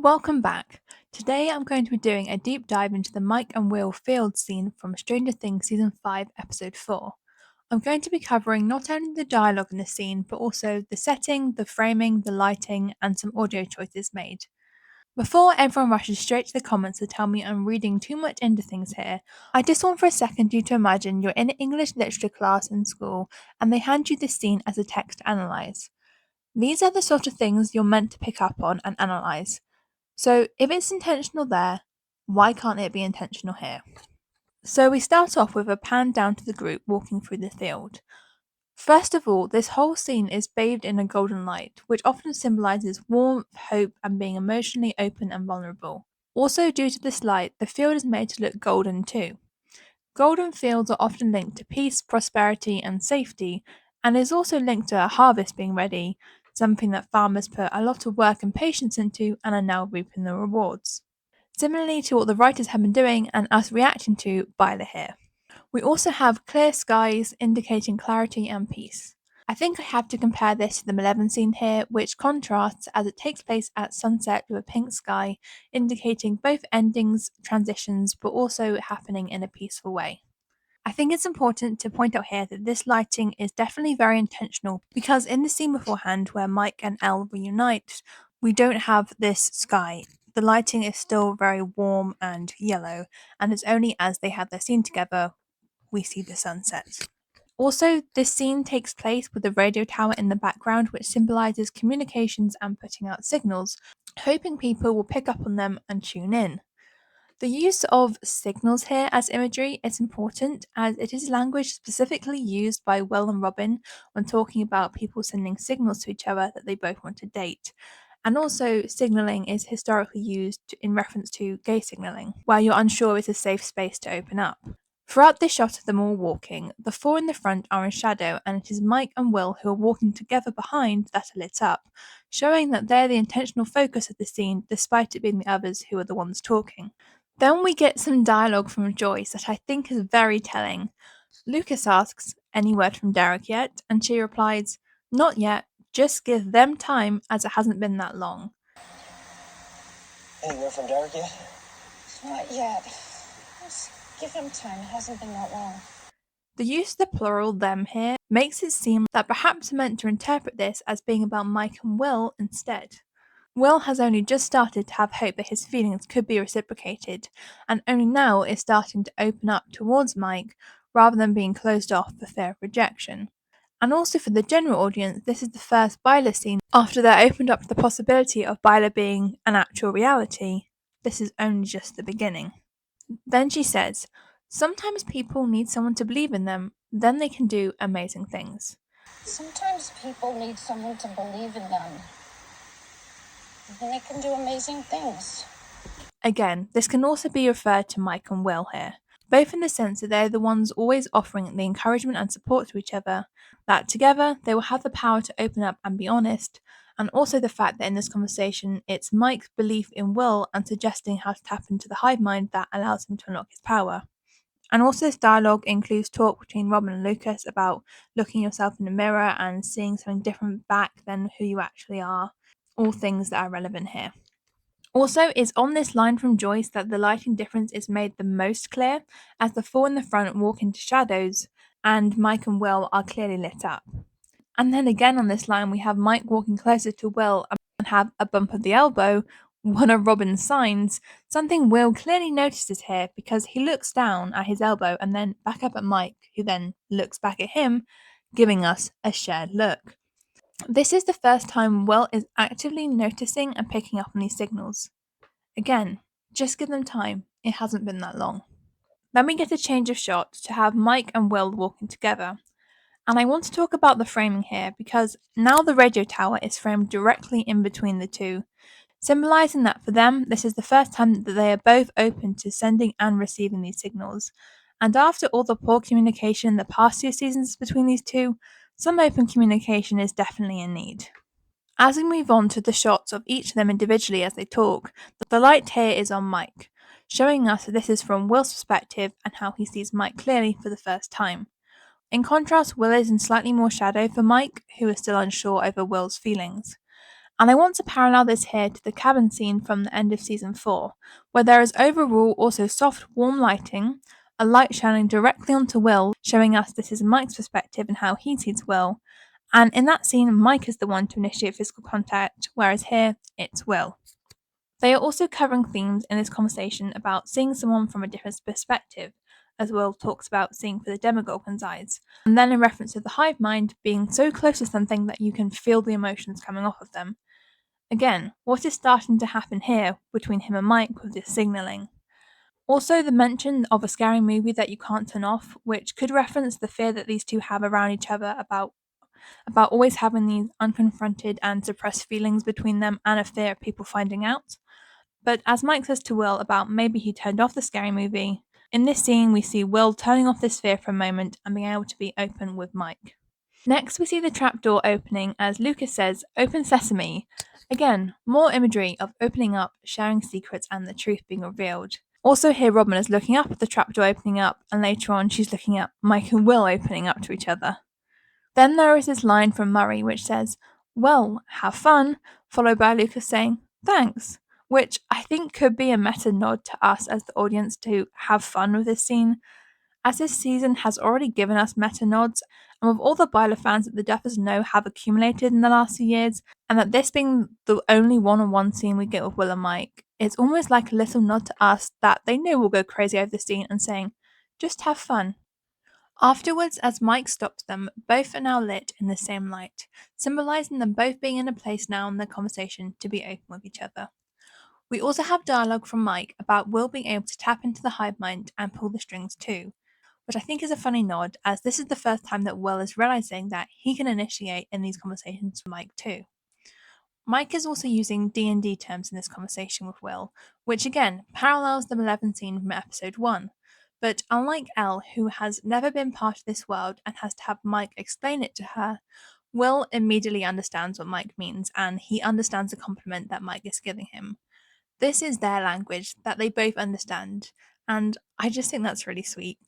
Welcome back. Today I'm going to be doing a deep dive into the Mike and Will field scene from Stranger Things Season 5, Episode 4. I'm going to be covering not only the dialogue in the scene, but also the setting, the framing, the lighting, and some audio choices made. Before everyone rushes straight to the comments to tell me I'm reading too much into things here, I just want for a second you to imagine you're in an English literature class in school and they hand you this scene as a text to analyse. These are the sort of things you're meant to pick up on and analyse. So if it's intentional there, why can't it be intentional here? So we start off with a pan down to the group walking through the field. First of all, this whole scene is bathed in a golden light, which often symbolises warmth, hope, and being emotionally open and vulnerable. Also, due to this light, the field is made to look golden too. Golden fields are often linked to peace, prosperity, and safety, and is also linked to a harvest being ready, something that farmers put a lot of work and patience into and are now reaping the rewards. Similarly to what the writers have been doing and us reacting to Byler here. We also have clear skies indicating clarity and peace. I think I have to compare this to the Malevolent scene here, which contrasts as it takes place at sunset with a pink sky, indicating both endings, transitions, but also happening in a peaceful way. I think it's important to point out here that this lighting is definitely very intentional because in the scene beforehand where Mike and Elle reunite, we don't have this sky. The lighting is still very warm and yellow, and it's only as they have their scene together we see the sunset. Also, this scene takes place with the radio tower in the background, which symbolizes communications and putting out signals, hoping people will pick up on them and tune in. The use of signals here as imagery is important as it is language specifically used by Will and Robin when talking about people sending signals to each other that they both want to date. And also, signalling is historically used in reference to gay signalling, where you're unsure it's a safe space to open up. Throughout this shot of them all walking, the four in the front are in shadow, and it is Mike and Will who are walking together behind that are lit up, showing that they're the intentional focus of the scene despite it being the others who are the ones talking. Then we get some dialogue from Joyce that I think is very telling. Lucas asks, "Any word from Derek yet?" And she replies, "Not yet, just give them time as it hasn't been that long." Any word from Derek yet? Not yet. Just give him time. It hasn't been that long. The use of the plural them here makes it seem that perhaps we're meant to interpret this as being about Mike and Will instead. Will has only just started to have hope that his feelings could be reciprocated, and only now is starting to open up towards Mike rather than being closed off for fear of rejection. And also for the general audience, this is the first Byler scene after they're opened up to the possibility of Byler being an actual reality. This is only just the beginning. Then she says, "Sometimes people need someone to believe in them, then they can do amazing things." Sometimes people need someone to believe in them. And they can do amazing things. Again, this can also be referred to Mike and Will here, both in the sense that they're the ones always offering the encouragement and support to each other, that together they will have the power to open up and be honest, and also the fact that in this conversation it's Mike's belief in Will and suggesting how to tap into the hive mind that allows him to unlock his power. And also this dialogue includes talk between Robin and Lucas about looking yourself in the mirror and seeing something different back than who you actually are, all things that are relevant here. Also, it's on this line from Joyce that the lighting difference is made the most clear, as the four in the front walk into shadows, and Mike and Will are clearly lit up. And then again on this line, we have Mike walking closer to Will and have a bump of the elbow, one of Robin's signs, something Will clearly notices here because he looks down at his elbow and then back up at Mike, who then looks back at him, giving us a shared look. This is the first time Will is actively noticing and picking up on these signals. Again, just give them time, it hasn't been that long. Then we get a change of shot to have Mike and Will walking together. And I want to talk about the framing here because now the radio tower is framed directly in between the two, symbolising that for them this is the first time that they are both open to sending and receiving these signals. And after all the poor communication in the past 2 seasons between these two, some open communication is definitely in need. As we move on to the shots of each of them individually as they talk, the light here is on Mike, showing us that this is from Will's perspective and how he sees Mike clearly for the first time. In contrast, Will is in slightly more shadow for Mike, who is still unsure over Will's feelings. And I want to parallel this here to the cabin scene from the end of season 4, where there is overall also soft, warm lighting, a light shining directly onto Will, showing us this is Mike's perspective and how he sees Will. And in that scene, Mike is the one to initiate physical contact, whereas here, it's Will. They are also covering themes in this conversation about seeing someone from a different perspective, as Will talks about seeing through the Demogorgon's eyes, and then in reference to the hive mind being so close to something that you can feel the emotions coming off of them. Again, what is starting to happen here between him and Mike with this signalling? Also, the mention of a scary movie that you can't turn off, which could reference the fear that these two have around each other about always having these unconfronted and suppressed feelings between them and a fear of people finding out. But as Mike says to Will about maybe he turned off the scary movie, in this scene we see Will turning off this fear for a moment and being able to be open with Mike. Next, we see the trapdoor opening as Lucas says, "Open sesame." Again, more imagery of opening up, sharing secrets, and the truth being revealed. Also, here Robin is looking up at the trapdoor opening up, and later on, she's looking at Mike and Will opening up to each other. Then there is this line from Murray which says, "Well, have fun," followed by Lucas saying, "Thanks," which I think could be a meta nod to us as the audience to have fun with this scene, as this season has already given us meta nods, and with all the Byler fans that the Duffers know have accumulated in the last few years, and that this being the only one-on-one scene we get with Will and Mike, it's almost like a little nod to us that they know we'll go crazy over the scene and saying, just have fun. Afterwards, as Mike stops them, both are now lit in the same light, symbolising them both being in a place now in their conversation to be open with each other. We also have dialogue from Mike about Will being able to tap into the hive mind and pull the strings too, which I think is a funny nod, as this is the first time that Will is realizing that he can initiate in these conversations with Mike too. Mike is also using D&D terms in this conversation with Will, which again parallels the Malevolent scene from episode 1. But unlike Elle, who has never been part of this world and has to have Mike explain it to her, Will immediately understands what Mike means, and he understands the compliment that Mike is giving him. This is their language that they both understand, and I just think that's really sweet.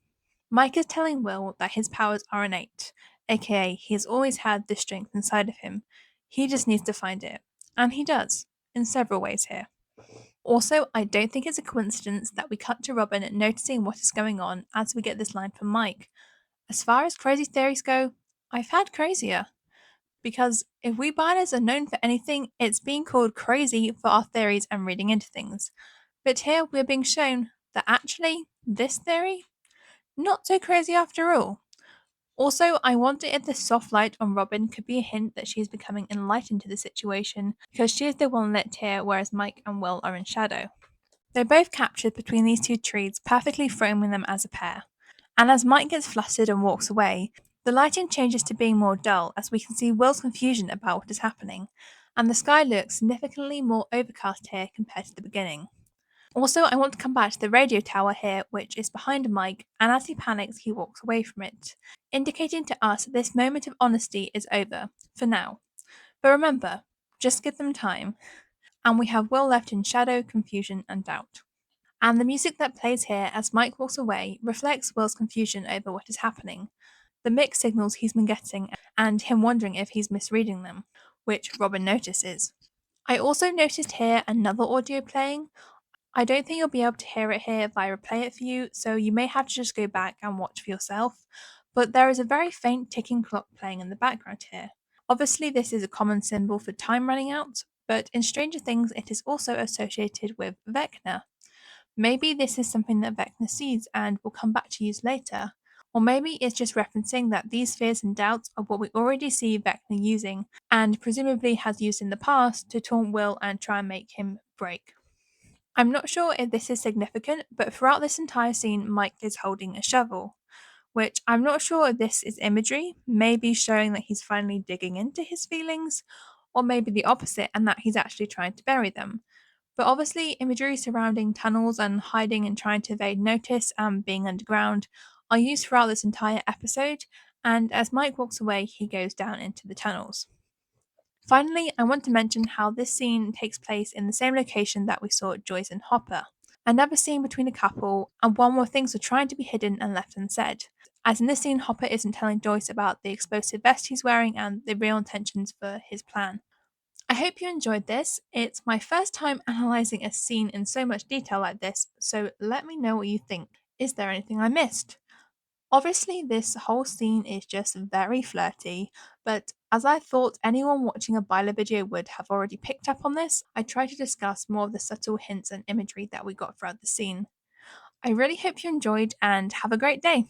Mike is telling Will that his powers are innate, aka he has always had this strength inside of him. He just needs to find it. And he does, in several ways here. Also, I don't think it's a coincidence that we cut to Robin noticing what is going on as we get this line from Mike. As far as crazy theories go, I've had crazier. Because if we Bylers are known for anything, it's being called crazy for our theories and reading into things. But here we're being shown that actually, this theory, not so crazy after all. Also, I wonder if the soft light on Robin could be a hint that she is becoming enlightened to the situation, because she is the one lit here, whereas Mike and Will are in shadow. They're both captured between these two trees, perfectly framing them as a pair. And as Mike gets flustered and walks away, the lighting changes to being more dull as we can see Will's confusion about what is happening, and the sky looks significantly more overcast here compared to the beginning. Also, I want to come back to the radio tower here, which is behind Mike, and as he panics, he walks away from it, indicating to us that this moment of honesty is over, for now. But remember, just give them time. And we have Will left in shadow, confusion, and doubt. And the music that plays here as Mike walks away reflects Will's confusion over what is happening, the mixed signals he's been getting, and him wondering if he's misreading them, which Robin notices. I also noticed here another audio playing. I don't think you'll be able to hear it here if I replay it for you, so you may have to just go back and watch for yourself. But there is a very faint ticking clock playing in the background here. Obviously, this is a common symbol for time running out, but in Stranger Things, it is also associated with Vecna. Maybe this is something that Vecna sees and will come back to use later. Or maybe it's just referencing that these fears and doubts are what we already see Vecna using, and presumably has used in the past to taunt Will and try and make him break. I'm not sure if this is significant, but throughout this entire scene, Mike is holding a shovel, which I'm not sure if this is imagery, maybe showing that he's finally digging into his feelings, or maybe the opposite and that he's actually trying to bury them. But obviously, imagery surrounding tunnels and hiding and trying to evade notice and being underground are used throughout this entire episode, and as Mike walks away, he goes down into the tunnels. Finally, I want to mention how this scene takes place in the same location that we saw Joyce and Hopper. Another scene between a couple, and one where things are trying to be hidden and left unsaid. As in this scene, Hopper isn't telling Joyce about the explosive vest he's wearing and the real intentions for his plan. I hope you enjoyed this. It's my first time analysing a scene in so much detail like this, so let me know what you think. Is there anything I missed? Obviously, this whole scene is just very flirty, but as I thought anyone watching a Byler video would have already picked up on this, I try to discuss more of the subtle hints and imagery that we got throughout the scene. I really hope you enjoyed and have a great day.